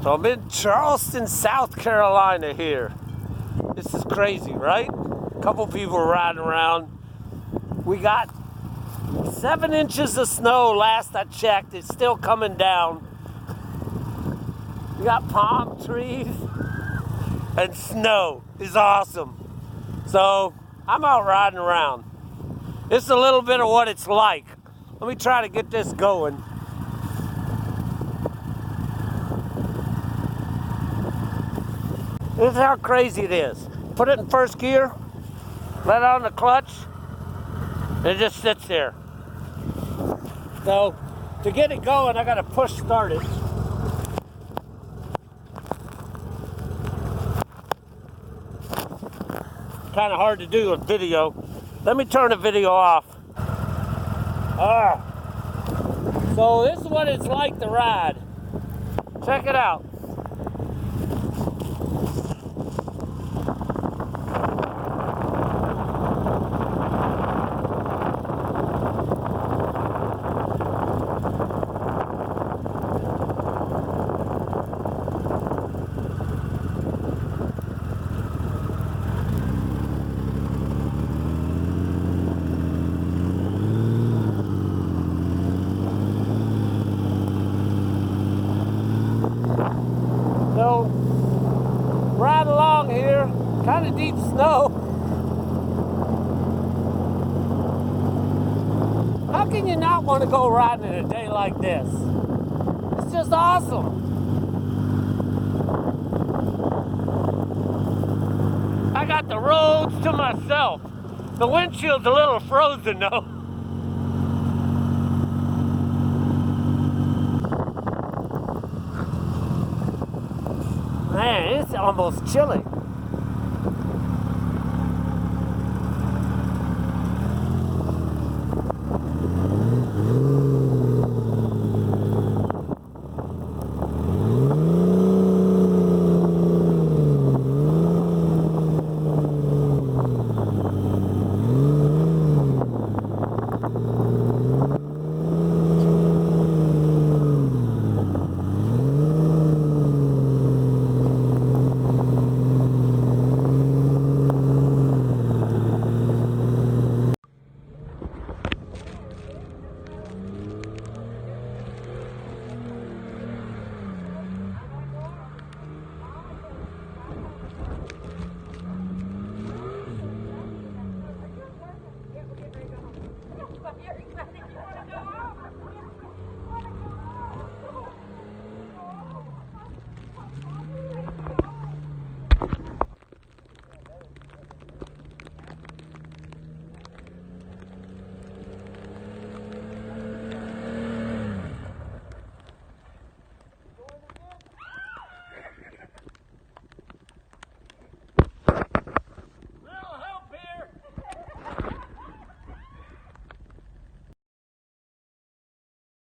So I'm in Charleston, South Carolina here. This is crazy, right? A couple people riding around. We got 7 inches of snow last I checked. It's still coming down. We got palm trees and snow. It's awesome. So I'm out riding around. This is a little bit of what it's like. Let me try to get this going. This is how crazy it is. Put it in first gear, let on the clutch, and it just sits there. So to get it going, I gotta push start it. Kind of hard to do with video. Let me turn the video off. So this is what it's like to ride. Check it out. So, ride along here, kind of deep snow. How can you not want to go riding in a day like this? It's just awesome. I got the roads to myself. The windshield's a little frozen though. Man, it's almost chilly.